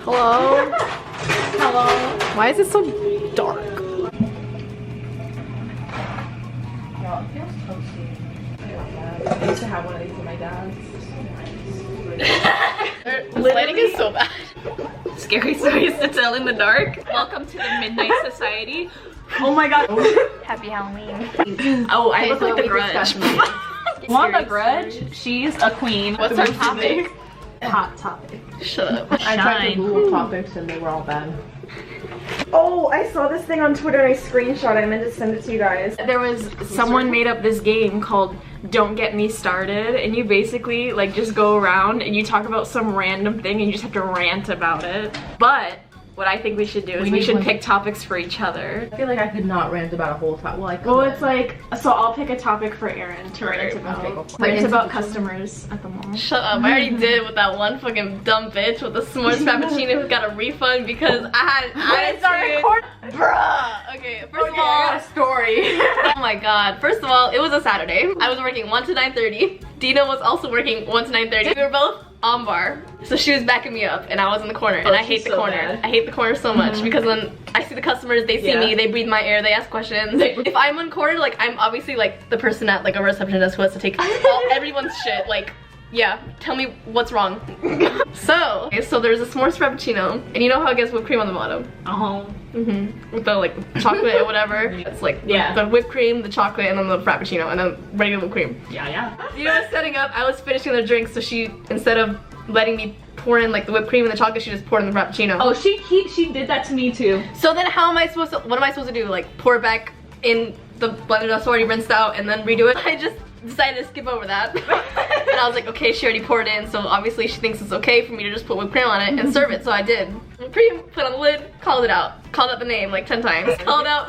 Hello? Hello. Why is it so dark? I used to have one of these in my dad's. The lighting is so bad. Scary stories to tell in the dark. Welcome to the Midnight Society. Oh my god. Happy Halloween. Oh, I look like the Grudge. Want the Grudge? She's a queen. What's our topic? Hot topic. Shut up. I tried to Google topics and they were all bad. Oh, I saw this thing on Twitter and I screenshot it. I meant to send it to you guys. There was someone made up this game called Don't Get Me Started, and you basically like just go around and you talk about some random thing and you just have to rant about it. But what I think we should do is we should pick topics for each other. I feel like I could not rant about a whole topic. Well, I could. Well, it's like, so I'll pick a topic for Erin to rant about. Okay, Rant about customers at the mall. Shut up, I already did with that one fucking dumb bitch with the s'mores frappuccino who got a refund because I had bruh. Okay, first of all, I got a story. oh my god. First of all, it was a Saturday. I was working 1 to 9:30. Dina was also working 1 to 9:30. We were both on bar. So she was backing me up and I was in the corner. And I hate the corner. I hate the corner so much because when I see the customers, they see me, they breathe my air, they ask questions. If I'm on corner, like I'm obviously like the person at like a reception desk who has to take everyone's shit. Like, yeah, tell me what's wrong. So there's a s'mores frappuccino, and you know how it gets whipped cream on the bottom? With the like chocolate or whatever. It's like the whipped cream, the chocolate, and then the frappuccino, and then regular whipped cream. You know, setting up, I was finishing the drink, so she, instead of letting me pour in like the whipped cream and the chocolate, she just poured in the frappuccino. Oh, she did that to me too. So then how am I supposed to, what am I supposed to do? Like pour it back in the blender that's already rinsed out and then redo it? I just decided to skip over that. And I was like, okay, she already poured in, so obviously she thinks it's okay for me to just put whipped cream on it and serve it, so I did. Whipped cream, put on the lid, called it out. Called out the name like 10 times. Called out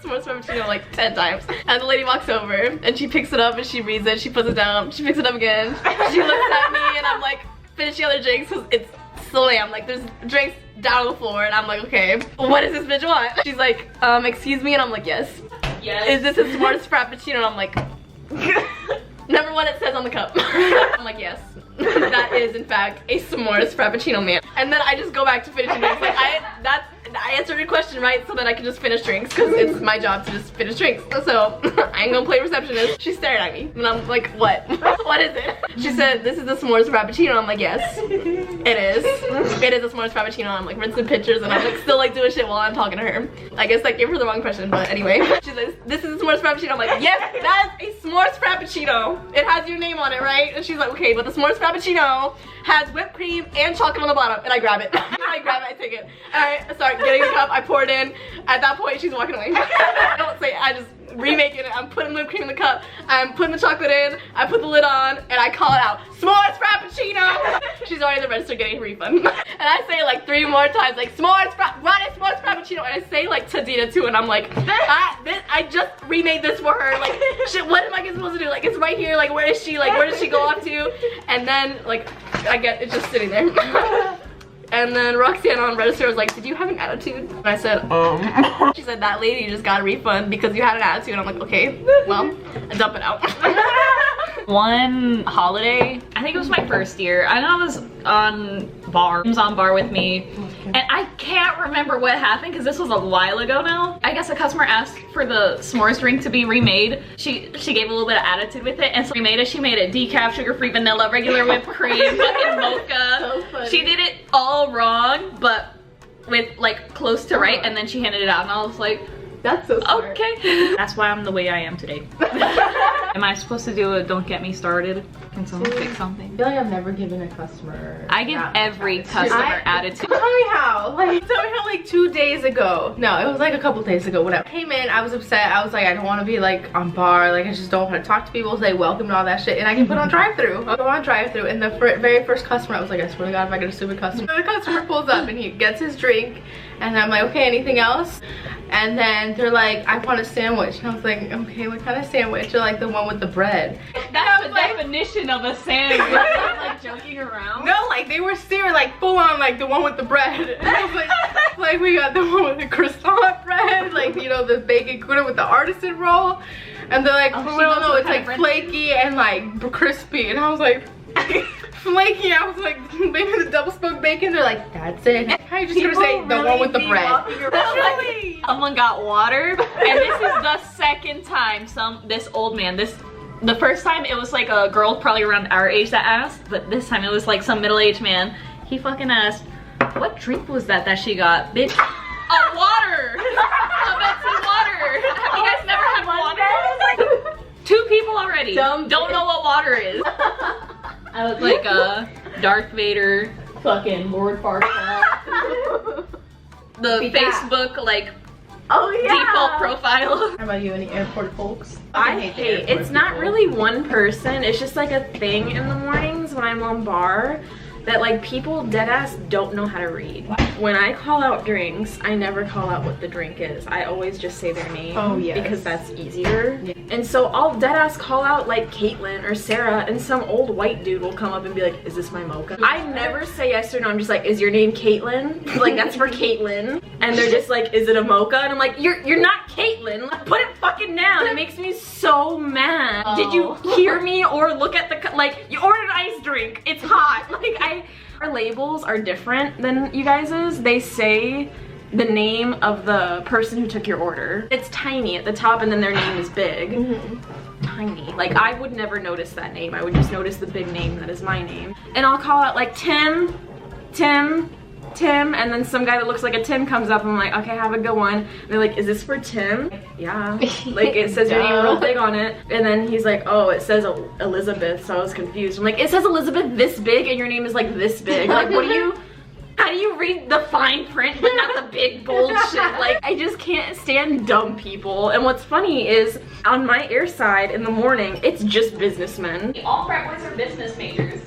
s'mores frappuccino like 10 times. And the lady walks over and she picks it up and she reads it, she puts it down, she picks it up again. She looks at me and I'm like finishing other drinks because it's slammed. Like there's drinks down on the floor and I'm like, okay, what does this bitch want? She's like, excuse me, and I'm like, yes. Is this a s'mores frappuccino? And I'm like, number one, it says on the cup. I'm like, yes, that is in fact a s'mores frappuccino, man. And then I just go back to finishing drinks. Like I answered your question right so that I can just finish drinks because it's my job to just finish drinks. So I ain't gonna play receptionist. She stared at me and I'm like, what? What is it? She said, this is a s'mores frappuccino. I'm like, yes, it is. It is a s'mores frappuccino. I'm like rinsing pictures and I'm like still like doing shit while I'm talking to her. I guess I gave her the wrong question, but anyway. She says, this is a s'mores frappuccino. I'm like, yes, that is a s'mores frappuccino. It has your name on it, right? And she's like, okay, but the s'mores frappuccino has whipped cream and chocolate on the bottom. And I grab it. I grab it, I take it. And I start getting the cup, I pour it in. At that point, she's walking away. I don't say it, I just remake it. I'm putting whipped cream in the cup. I'm putting the chocolate in. I put the lid on and I call it out, s'mores frappuccino. She's already at the register getting a refund. And I say it like 3 more times, like s'mores frappuccino. And I say like to Dina too, and I'm like, I just remade this for her. Like, shit, what am I supposed to do? Like, it's right here. Like, where is she? Like, where does she go off to? And then like, it's just sitting there. And then Roxanne on register was like, did you have an attitude? And I said, She said, that lady just got a refund because you had an attitude. And I'm like, okay, well, I dump it out. One holiday, I think it was my first year, I know I was on bar with me, and I can't remember what happened because this was a while ago now. I guess a customer asked for the s'mores drink to be remade. She gave a little bit of attitude with it, and so remade it. She made it decaf, sugar-free, vanilla, regular whipped cream, fucking mocha. So she did it all wrong, but with like close to right, and then she handed it out, and I was like, that's so smart. Okay. That's why I'm the way I am today. Am I supposed to do a don't get me started? Can someone pick something? I feel like I've never given a customer. I give every customer attitude. Tell me how. Like, tell me how like 2 days ago. No, it was like a couple days ago, whatever. I came in, I was upset. I was like, I don't want to be like on bar. Like, I just don't want to talk to people, say welcome and all that shit. And I can put on drive-thru. I'll go on drive-thru. And the very first customer, I was like, I swear to God, if I get a stupid customer. The customer pulls up and he gets his drink. And I'm like, okay, anything else? And then they're like, I want a sandwich. And I was like, okay, what kind of sandwich? They're like, the one with the bread. That's the definition of a sandwich. Like joking around? No, like they were serious, like full on, like the one with the bread. And I was like we got the one with the croissant bread, like, you know, the bacon gouda with the artisan roll. And they're like, oh, no, it's like flaky and like crispy. And I was like, flaky. I was like, maybe the double smoked bacon. They're like, that's it. How are you just gonna say the one with the bread? Someone got water, and this is the second time this old man, the first time it was like a girl probably around our age that asked, but this time it was like some middle-aged man. He fucking asked, what drink was that she got? Bitch, a water! A Betsy water! Have you guys never had water? 2 people already don't know what water is. I look like a Darth Vader, fucking Lord Farquaad. The Facebook like default profile. How about you, any airport folks? I hate it's not really one person, it's just like a thing in the mornings when I'm on bar that like people deadass don't know how to read. When I call out drinks, I never call out what the drink is. I always just say their name. Oh, yes. Because that's easier. Yeah. And so I'll deadass call out like Caitlin or Sarah, and some old white dude will come up and be like, is this my mocha? I never say yes or no. I'm just like, is your name Caitlin? Like, that's for Caitlin. And they're just like, is it a mocha? And I'm like, you're not Caitlin. Like, put it fucking down. It makes me so mad. Oh. Did you hear me or look at the, like, you ordered an iced drink. It's hot. Like, our labels are different than you guys's. They say the name of the person who took your order. It's tiny at the top and then their name is big. Tiny. Like, I would never notice that name. I would just notice the big name that is my name. And I'll call out like Tim, and then some guy that looks like a Tim comes up and I'm like, okay, have a good one. And they're like, is this for Tim? Yeah. Like, it says your name real big on it. And then he's like, oh, it says Elizabeth, so I was confused. I'm like, it says Elizabeth this big and your name is like this big. Like, what do you, how do you read the fine print but not the big bold shit? Like, I just can't stand dumb people. And what's funny is on my air side in the morning, it's just businessmen. All frat boys are business majors.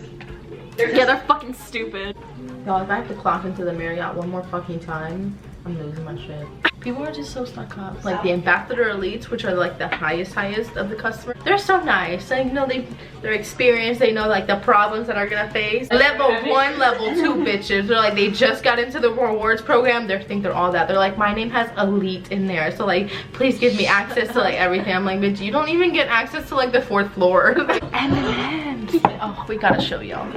They're fucking stupid. Y'all, if I have to clock into the Marriott one more fucking time, I'm losing my shit. People are just so stuck up. Like the ambassador elites, which are like the highest of the customer, they're so nice. Like, you know, they're experienced. They know like the problems that are gonna face. Level 1, level 2 bitches. They're like, they just got into the rewards program. They think they're all that. They're like, my name has elite in there, so like, please give me access to like everything. I'm like, bitch, you don't even get access to like the 4th floor. M&M's. Oh, we gotta show y'all.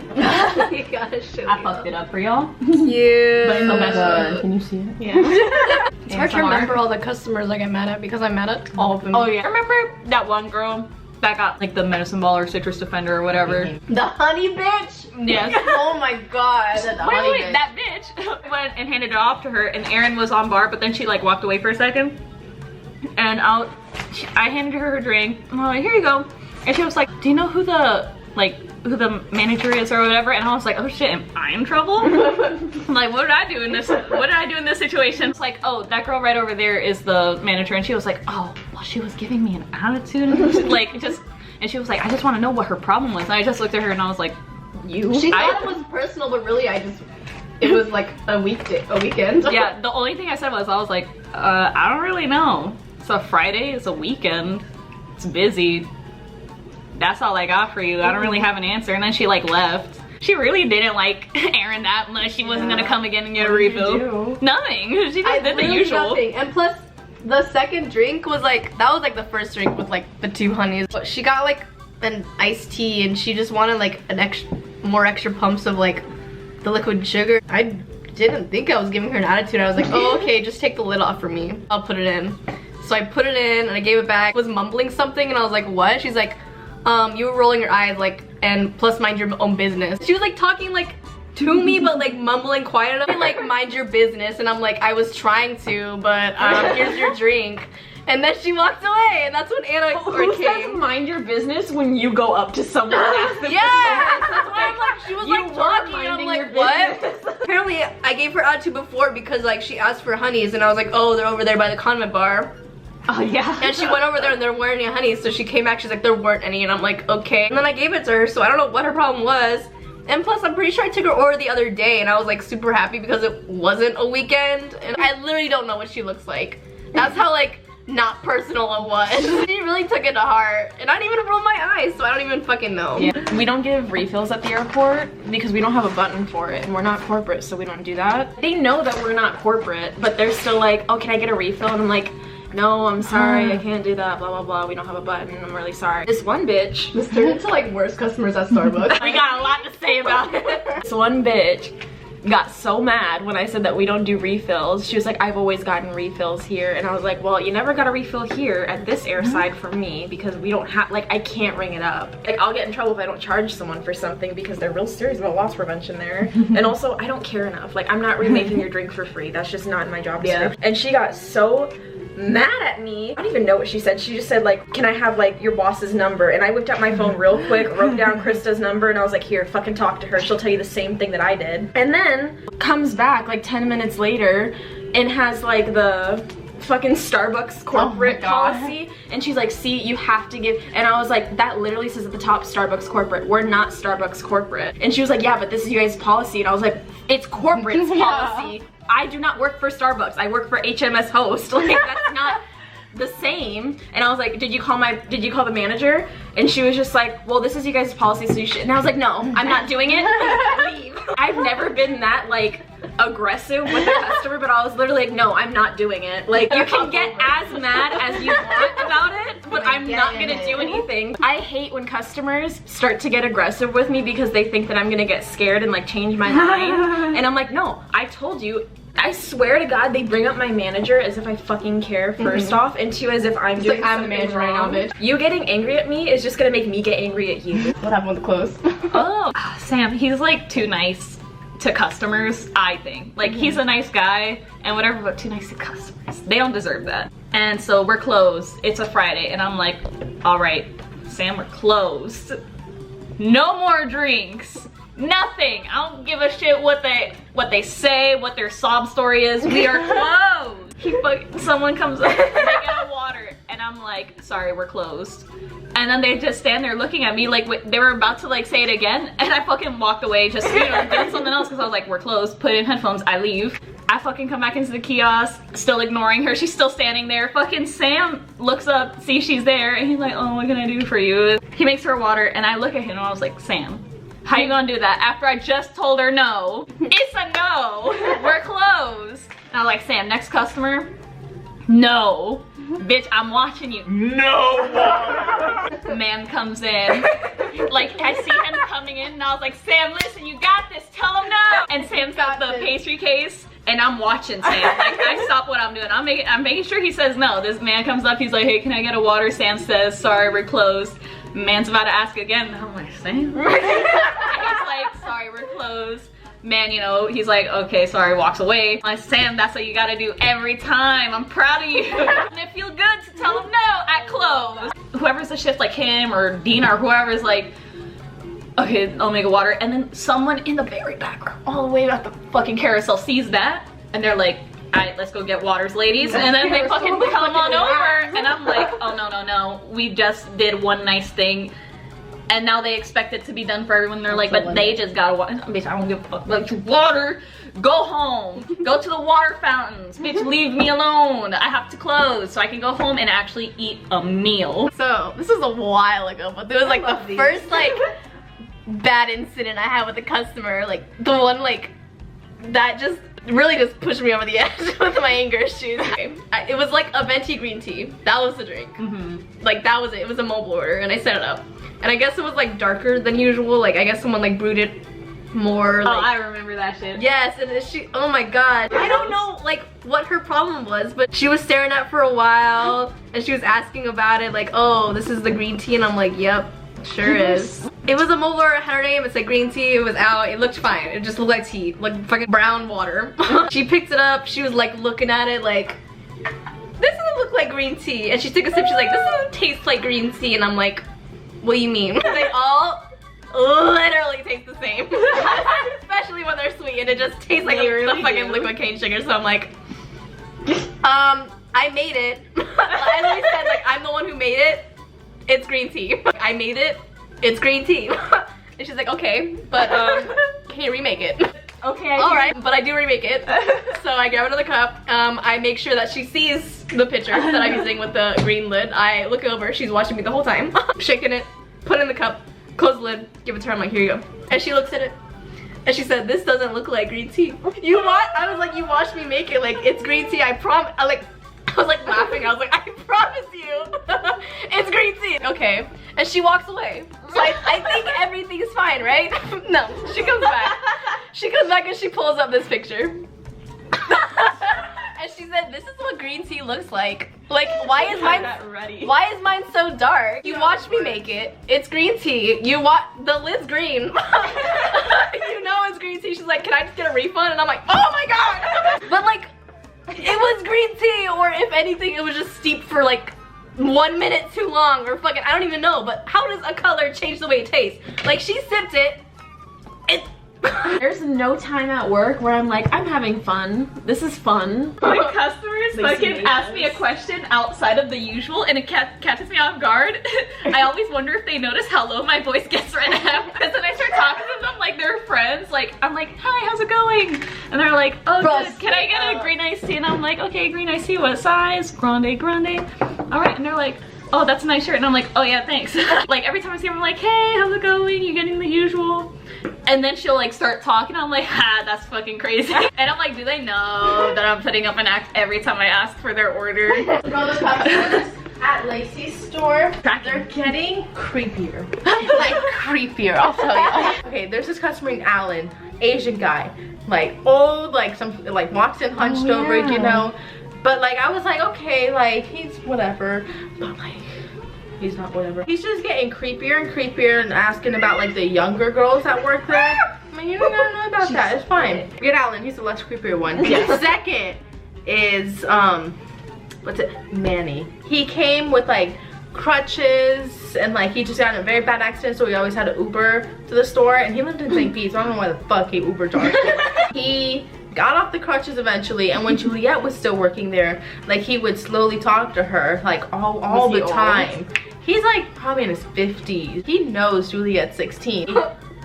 We gotta show you. I fucked it up for y'all. Cute. But in the best way. Can you see it? Yeah. It's hard to remember all the customers I get mad at because I'm mad at all of them. Oh yeah. Remember that one girl that got like the medicine ball or citrus defender or whatever? The honey bitch? Yes. Oh my god. Wait, that bitch went and handed it off to her, and Erin was on bar, but then she like walked away for a second. And I handed her drink. I'm like, here you go. And she was like, do you know who the manager is or whatever? And I was like, oh shit, am I in trouble? I'm like, what did I do in this situation? It's like, oh, that girl right over there is the manager. And she was like, oh, well, she was giving me an attitude. Like, just, and she was like, I just want to know what her problem was. And I just looked at her and I was like, you? She thought it was personal, but really it was like a weekend. Yeah, the only thing I said was, I was like, I don't really know. It's a Friday, it's a weekend, it's busy. That's all I got for you. I don't really have an answer. And then she like left. She really didn't like Erin that much. She wasn't gonna come again and get a refill. Nothing. She just did the usual. Nothing. And plus, the second drink was like, that was like the first drink with like the 2 honeys. But she got like an iced tea and she just wanted like more extra pumps of like the liquid sugar. I didn't think I was giving her an attitude. I was like, oh, okay, just take the lid off for me. I'll put it in. So I put it in and I gave it back. I was mumbling something and I was like, what? She's like, you were rolling your eyes like, and plus mind your own business. She was like talking like to me, but like mumbling quiet enough, like mind your business. And I'm like, I was trying to, but here's your drink. And then she walked away, and that's when Anna Who came. says mind your business when you go up to someone and ask them? Yeah, that's why I'm like, she was like talking, and I'm like, what? Apparently, I gave her attitude before because like she asked for honeys, and I was like, oh, they're over there by the condiment bar. Oh yeah. And she went over there and there weren't any honeys, so she came back, she's like, there weren't any, and I'm like, okay. And then I gave it to her, so I don't know what her problem was. And plus, I'm pretty sure I took her order the other day, and I was like super happy because it wasn't a weekend, and I literally don't know what she looks like. That's how like not personal it was. She really took it to heart, and I didn't even roll my eyes, so I don't even fucking know. Yeah. We don't give refills at the airport because we don't have a button for it, and we're not corporate, so we don't do that. They know that we're not corporate, but they're still like, oh, can I get a refill? And I'm like, no, I'm sorry, I can't do that, blah, blah, blah. We don't have a button, I'm really sorry. This one bitch. This turned into like worst customers at Starbucks. We got a lot to say about it. This one bitch got so mad when I said that we don't do refills. She was like, I've always gotten refills here. And I was like, well, you never got a refill here at this air side for me because we don't have, like, I can't ring it up. Like, I'll get in trouble if I don't charge someone for something because they're real serious about loss prevention there. And also, I don't care enough. Like, I'm not remaking your drink for free. That's just not in my job description. And she got so mad at me. I don't even know what she said. She just said like, can I have like your boss's number? And I whipped out my phone real quick, wrote down Krista's number, and I was like, here, fucking talk to her. She'll tell you the same thing that I did. And then comes back like 10 minutes later and has like the fucking Starbucks corporate policy, and she's like, see, you have to give, and I was like, that literally says at the top Starbucks corporate. We're not Starbucks corporate. And she was like, yeah, but this is you guys' policy. And I was like, it's corporate's policy. I do not work for Starbucks. I work for HMS Host. Like, that's not the same. And I was like, did you call the manager? And she was just like, well, this is you guys' policy, so you should. And I was like, no, I'm not doing it. Leave. I've never been that like aggressive with a customer, but I was literally like, no, I'm not doing it. Like, you can get as mad as you want about it, but I'm not gonna do anything. I hate when customers start to get aggressive with me because they think that I'm gonna get scared and like change my mind. And I'm like, no, I told you. I swear to God, they bring up my manager as if I fucking care, first off, and two, as if I'm doing like, I'm the manager right now, bitch. You getting angry at me is just gonna make me get angry at you. What happened with the clothes? Oh, Sam, he's like too nice to customers, I think. Like, he's a nice guy and whatever, but too nice to customers. They don't deserve that. And so we're closed. It's a Friday, and I'm like, all right, Sam, we're closed. No more drinks. Nothing. I don't give a shit what they say, what their sob story is. We are closed. Someone comes up and they get a water, and I'm like, sorry, we're closed. And then they just stand there looking at me like they were about to like say it again, and I fucking walked away, just, you know, doing something else because I was like, we're closed. Put in headphones. I leave. I fucking come back into the kiosk, still ignoring her. She's still standing there. Fucking Sam looks up, sees she's there, and he's like, oh, what can I do for you? He makes her a water, and I look at him and I was like, Sam, how you gonna do that after I just told her no? It's a no. We're closed. And I was like, Sam, next customer? No. Bitch, I'm watching you. No. Man comes in. Like, I see him coming in, and I was like, Sam, listen, you got this. Tell him no. And Sam's got the pastry case, and I'm watching Sam. Like, I stop what I'm doing. I'm making sure he says no. This man comes up. He's like, hey, can I get a water? Sam says, sorry, we're closed. Man's about to ask again. And I'm like, Sam? And he's like, sorry, we're closed. Man, you know, he's like, okay, sorry, walks away. I'm like, Sam, that's what you gotta do every time. I'm proud of you. And it feels good to tell him no at close. Whoever's the shift, like him or Dina or whoever, is like, okay, I'll make a water. And then someone in the very background, all the way at the fucking carousel, sees that. And they're like, all right, let's go get waters, ladies. And then they fucking come on over. And I'm like, oh, no, no, no. We just did one nice thing. And now they expect it to be done for everyone. They're like, but they just got water. Bitch, I don't give a fuck about your water. Go home. Go to the water fountains. Bitch, leave me alone. I have to close so I can go home and actually eat a meal. So, this was a while ago, but there was like the first like bad incident I had with a customer. Like, the one like that just really just pushed me over the edge with my anger issues. It was like a venti green tea. That was the drink. Like, that was it. It was a mobile order, and I set it up. And I guess it was like darker than usual. Like, I guess someone like brewed it more. Like, oh, I remember that shit. Yes, and she, oh my god. I don't know like what her problem was, but she was staring at it for a while, and she was asking about it, like, oh, this is the green tea, and I'm like, yep, sure is. It was a mobile order, her name, it's like green tea, it was out, it looked fine. It just looked like tea, like fucking brown water. She picked it up, she was like looking at it like, this doesn't look like green tea. And she took a sip, she's like, this doesn't taste like green tea, and I'm like, what do you mean? They all literally taste the same. Especially when they're sweet, and it just tastes like the fucking liquid cane sugar. So I'm like, I made it. I literally said, like, I'm the one who made it. It's green tea. I made it. It's green tea. And she's like, okay, but can you remake it? Okay. Alright, but I do remake it. So I grab another cup. I make sure that she sees the pitcher that I'm using with the green lid. I look over, she's watching me the whole time. Shaking it, put it in the cup, close the lid, give it to her, I'm like, here you go. And she looks at it, and she said, this doesn't look like green tea. You what? I was like, you watched me make it, like, it's green tea, I promise. was like laughing. I was like, I promise you, it's green tea. Okay, and she walks away. So I think everything's fine, right? No, she comes back. She comes back and she pulls up this picture. And she said, this is what green tea looks like. Like, why is mine so dark? You watched me make it. It's green tea. The lid's green. You know it's green tea. She's like, can I just get a refund? And I'm like, oh my god. But like, it was green tea, or if anything, it was just steeped for like 1 minute too long, or fucking, I don't even know. But how does a color change the way it tastes? Like, she sipped it. There's no time at work where I'm like, I'm having fun. This is fun. My customers fucking ask me a question outside of the usual and it catches me off guard. I always wonder if they notice how low my voice gets right now. Because then I start talking to them like they're friends. Like, I'm like, hi, how's it going? And they're like, oh, good. Can I get a green iced tea? And I'm like, okay, green iced tea, what size? Grande, grande. All right, and they're like, oh, that's a nice shirt. And I'm like, oh yeah, thanks. Like, every time I see them, I'm like, hey, how's it going? You getting the usual? And then she'll like start talking. I'm like, ha, that's fucking crazy. And I'm like, do they know that I'm putting up an act every time I ask for their order? At Lacey's store, they're getting creepier. Like, creepier, I'll tell you. Okay, there's this customer named Alan, Asian guy. Like, old, like, walks in hunched over, you know. But like, I was like, okay, like, he's whatever. But like, he's not whatever. He's just getting creepier and creepier and asking about like the younger girls that work there. I mean, you don't know about that. It's fine. Get Alan, he's the less creepier one. Second is, what's it? Manny. He came with like crutches and like he just got in a very bad accident, so he always had to Uber to the store, and he lived in St. Pete, so I don't know why the fuck he Uber charged. He got off the crutches eventually, and when Juliet was still working there, like he would slowly talk to her like all the time. He's like probably in his 50s. He knows Juliet's 16.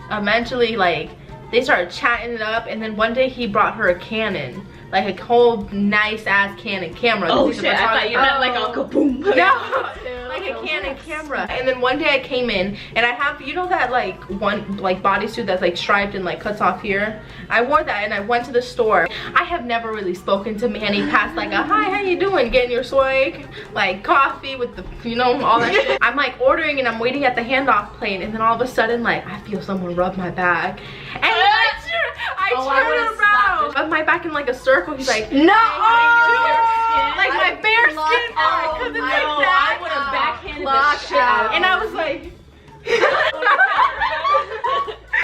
Eventually, like, they started chatting it up, and then one day he brought her a Canon, like a whole nice ass Canon camera. Oh shit, I thought you meant like a kaboom. No, like a Canon camera. And then one day I came in, and I have, you know that like one like bodysuit that's like striped and like cuts off here? I wore that and I went to the store. I have never really spoken to Manny past like a hi, how you doing? Getting your swag, like coffee with the, you know, all that shit. I'm like ordering and I'm waiting at the handoff plane, and then all of a sudden like I feel someone rub my back. And I turn around. Rub my back in like a circle. He's like, no! Like my bare skin part, because it's like that. I would have backhanded the shit out of him. And I was like, and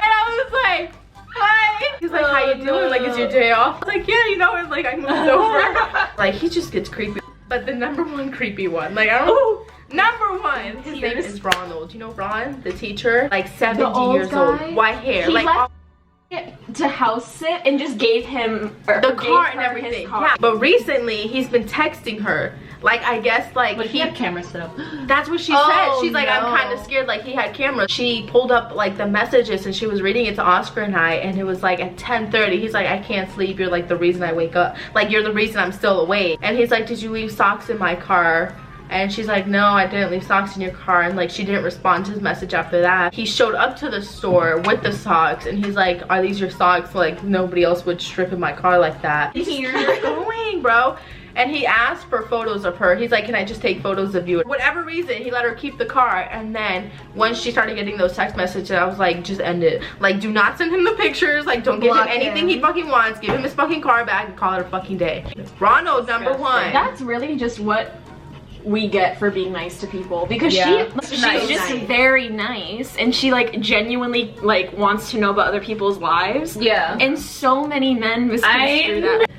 I was like, hi. He's like, how you doing? Like, is your day off? I was like, yeah, you know, and like I moved over. Like, he just gets creepy. But the #1 creepy one, like, I don't #1, his name is Ronald. You know Ron, the teacher? Like 70 years old, white hair. He like to house sit and just gave him the car and everything. Yeah. But recently he's been texting her. Like, I guess like he had cameras set up. That's what she said. She's like, I'm kind of scared. Like, he had cameras. She pulled up like the messages and she was reading it to Oscar and I, and it was like at 10:30. He's like, I can't sleep. You're like the reason I wake up. Like, you're the reason I'm still awake. And he's like, did you leave socks in my car? And she's like, no, I didn't leave socks in your car. And like, she didn't respond to his message after that. He showed up to the store with the socks, and he's like, are these your socks? Like, nobody else would strip in my car like that. He's going, bro. And he asked for photos of her. He's like, can I just take photos of you? For whatever reason, he let her keep the car. And then once she started getting those text messages, I was like, just end it. Like, do not send him the pictures. Like, don't give him anything he fucking wants. Give him his fucking car back and call it a fucking day. Ronald, #1. That's really just what we get for being nice to people, because she's just very nice, and she like genuinely like wants to know about other people's lives. Yeah. And so many men misconstrue that.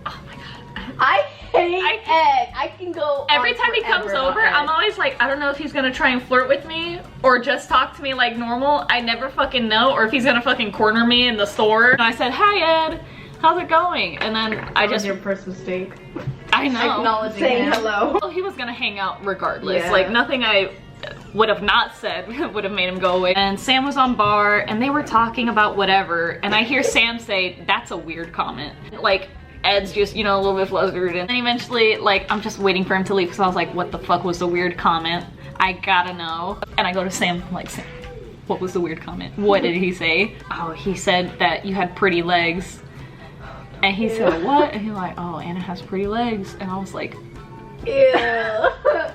Oh my god. I hate Ed. I can go every time he comes over, I'm always like, I don't know if he's gonna try and flirt with me or just talk to me like normal. I never fucking know, or if he's gonna fucking corner me in the store. And I said, hi Ed, how's it going? And then I just your first mistake. I know. Acknowledging saying hello. Well, he was gonna hang out regardless. Yeah. Like, nothing I would have not said would have made him go away. And Sam was on bar and they were talking about whatever, and I hear Sam say, that's a weird comment. Like, Ed's just, you know, a little bit flustered, and then eventually, like, I'm just waiting for him to leave because I was like, what the fuck was the weird comment? I gotta know. And I go to Sam, I'm like, Sam, what was the weird comment? What did he say? Oh, he said that you had pretty legs. And he said, what? And he's like, oh, Anna has pretty legs. And I was like, Ew.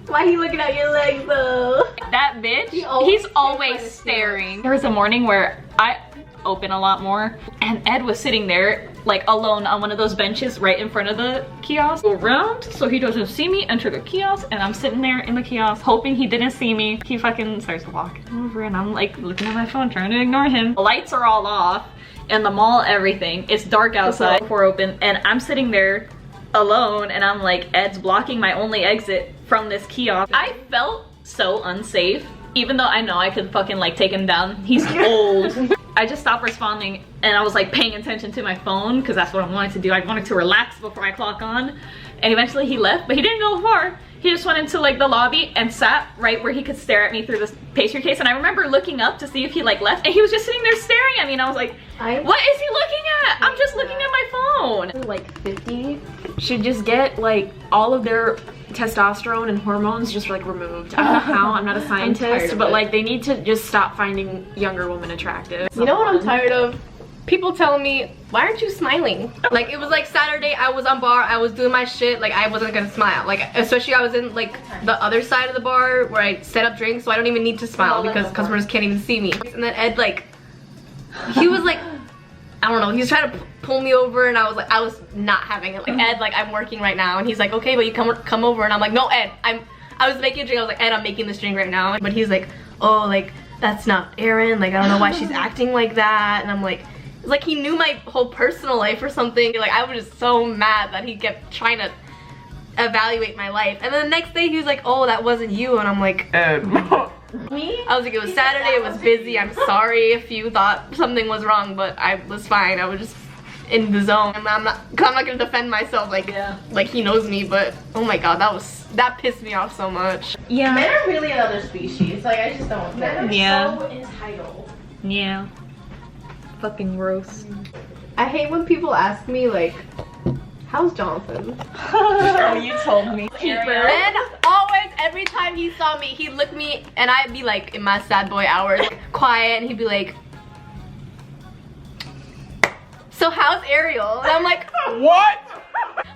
Why he looking at your legs though? That bitch, he's always always staring. There was a morning where I open a lot more and Ed was sitting there like alone on one of those benches right in front of the kiosk. Go around so he doesn't see me, enter the kiosk, and I'm sitting there in the kiosk hoping he didn't see me. He fucking starts walking over and I'm like looking at my phone trying to ignore him. The lights are all off and the mall, everything. It's dark outside, door open, and I'm sitting there alone and I'm like, Ed's blocking my only exit from this kiosk. I felt so unsafe, even though I know I could fucking like take him down. He's old. I just stopped responding and I was like paying attention to my phone because that's what I wanted to do. I wanted to relax before I clock on. And eventually he left, but he didn't go far. He just went into like the lobby and sat right where he could stare at me through this pastry case. And I remember looking up to see if he like left and he was just sitting there staring at me and I was like, what is he looking at? I'm just looking at my phone. Like 50 should just get like all of their testosterone and hormones just like removed. I don't know how, I'm not a scientist, but like they need to just stop finding younger women attractive. You know what I'm tired of? People telling me, why aren't you smiling? Like it was like Saturday, I was on bar, I was doing my shit, like I wasn't gonna smile. Like especially I was in like the other side of the bar where I set up drinks, so I don't even need to smile because customers can't even see me. And then Ed like, he was like, I don't know, he was trying to pull me over and I was not having it. Like Ed, like I'm working right now, and he's like, okay, but you come over, and I'm like, no Ed, I was making a drink, I was like, Ed, I'm making this drink right now. But he's like, oh, like that's not Erin, like I don't know why she's acting like that. And I'm like, it's like he knew my whole personal life or something. Like I was just so mad that he kept trying to evaluate my life. And then the next day he was like, oh, that wasn't you. And I'm like, Ed. me? I was like, it was Saturday, it was busy, I'm sorry if you thought something was wrong, but I was fine. I was just in the zone. And I'm not gonna defend myself like he knows me, but oh my god, that pissed me off so much. Yeah. Men are really another species. Like I just don't. Men are Yeah. so entitled. Yeah. Fucking gross. I hate when people ask me like, how's Jonathan? Oh, you told me. And always, every time he saw me, he'd look me and I'd be like in my sad boy hours, quiet, and he'd be like, so how's Ariel? And I'm like, What?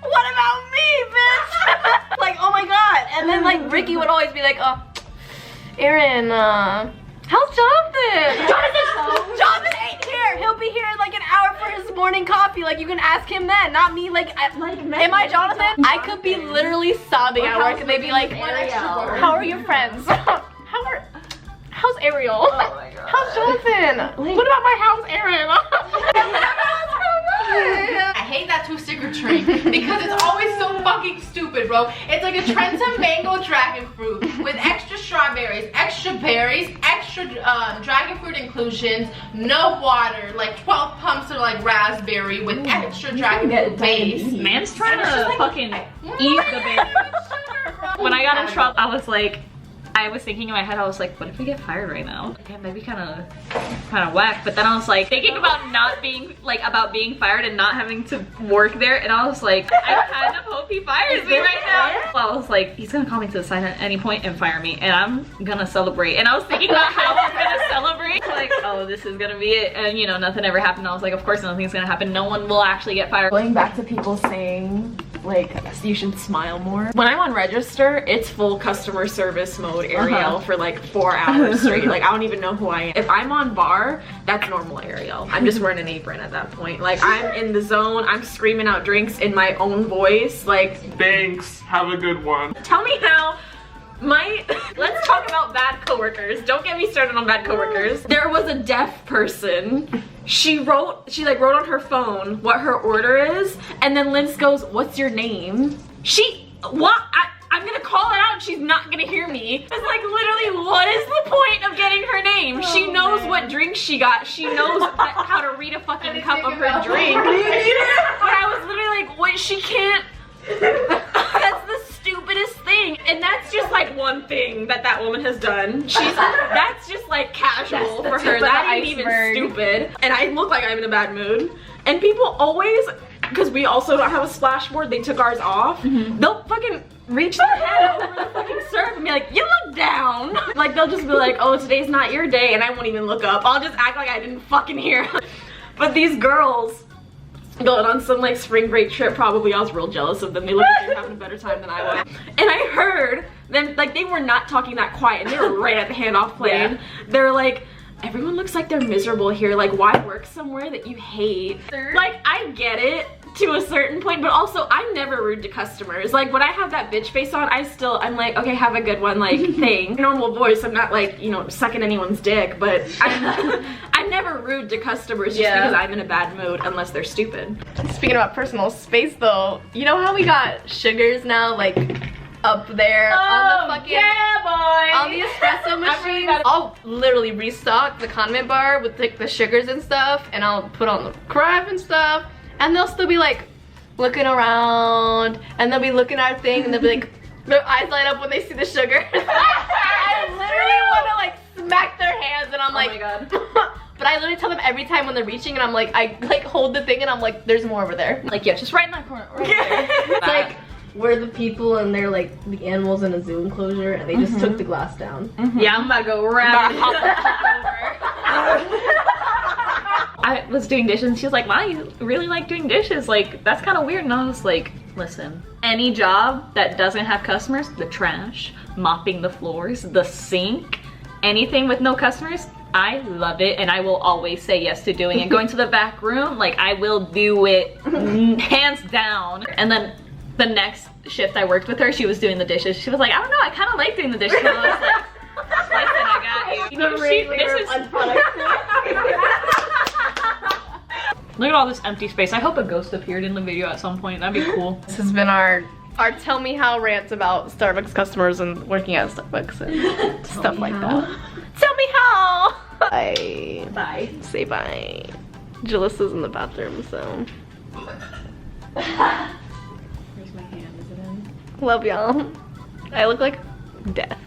what about me, bitch? Like, oh my god. And then like Ricky would always be like, oh, Erin, how's Jonathan? Jonathan ain't here. He'll be here in like an hour for his morning coffee. Like you can ask him then, not me. Like am I Jonathan? I could be literally sobbing at work and they'd be like, how are your friends? How's Ariel? Oh my god. How's Jonathan? What about my house, Erin? I hate that two-sticker train because it's always so fucking stupid, bro. It's like a Trenton mango dragon fruit with extra strawberries, extra berries, extra dragon fruit inclusions, no water, like 12 pumps of like raspberry with extra dragon fruit base. Man's trying to fucking eat the berries. When I got in trouble, I was thinking in my head, I was like, what if we get fired right now? Damn, that'd be kind of whack. But then I was like thinking about not being like about being fired and not having to work there, and I was like, I kind of hope he fires me right now. Well, I was like, he's gonna call me to the side at any point and fire me, and I'm gonna celebrate. And I was thinking about how I'm gonna celebrate. Like, oh, this is gonna be it, and you know, nothing ever happened. I was like, of course nothing's gonna happen. No one will actually get fired. Going back to people saying like you should smile more. When I'm on register, it's full customer service mode Ariel for like 4 hours straight. Like I don't even know who I am. If I'm on bar, that's normal Ariel. I'm just wearing an apron at that point. Like I'm in the zone, I'm screaming out drinks in my own voice. Like, Thanks. Have a good one. tell me how let's talk about bad coworkers. Don't get me started on bad coworkers. There was a deaf person. She wrote on her phone what her order is, and then Linz goes, what's your name? I'm gonna call it out and she's not gonna hear me. It's like, literally, what is the point of getting her name? She knows what drink she got. She knows how to read a fucking cup of her drink. But I was literally like, what, she can't. That's the stupidest thing. And that's just like one thing that woman has done. That's just like casual for her. That ain't even stupid. And I look like I'm in a bad mood. And people always, because we also don't have a splashboard, they took ours off. They'll fucking reach their head over the fucking surf and be like, you look down. Like they'll just be like, oh, today's not your day, and I won't even look up. I'll just act like I didn't fucking hear. But these girls, going on some like spring break trip. Probably I was real jealous of them. They looked like they were having a better time than I was. And I heard them, like they were not talking that quiet, and they were right at the handoff plane. Yeah. They were like, everyone looks like they're miserable here. Like, why work somewhere that you hate? Like, I get it to a certain point, but also I'm never rude to customers. Like, when I have that bitch face on, I'm like, okay, have a good one, like, thing. Normal voice, I'm not like, you know, sucking anyone's dick, but I'm never rude to customers just because I'm in a bad mood, unless they're stupid. Speaking about personal space though, you know how we got sugars now, like, up there on the fucking, on the espresso machine? I'll literally restock the condiment bar with like the sugars and stuff, and I'll put on the crab and stuff, and they'll still be like looking around, and they'll be looking at our thing, and they'll be like, their eyes light up when they see the sugar. I literally want to like smack their hands, and I'm like, oh my God. But I literally tell them every time when they're reaching, and I'm like, I like hold the thing, and I'm like, there's more over there. Like, yeah, just right in that corner. Right there. It's like, we're the people and they're like the animals in a zoo enclosure, and they just took the glass down. Yeah, I'm about to go around and hop over. I was doing dishes and she was like, wow, you really like doing dishes? Like, that's kind of weird. And I was like, listen, any job that doesn't have customers, the trash, mopping the floors, the sink, anything with no customers, I love it, and I will always say yes to doing it. Going to the back room, like, I will do it hands down. And then the next shift I worked with her, she was doing the dishes. She was like, I don't know, I kind of like doing the dishes. And I was like, listen, I got you. You know, look at all this empty space. I hope a ghost appeared in the video at some point. That'd be cool. This has been our tell me how rants about Starbucks customers and working at Starbucks and stuff like that. Tell me how. Bye. Bye. Say bye. Jalissa's in the bathroom, so. Where's my hand? Is it in? Love y'all. I look like death.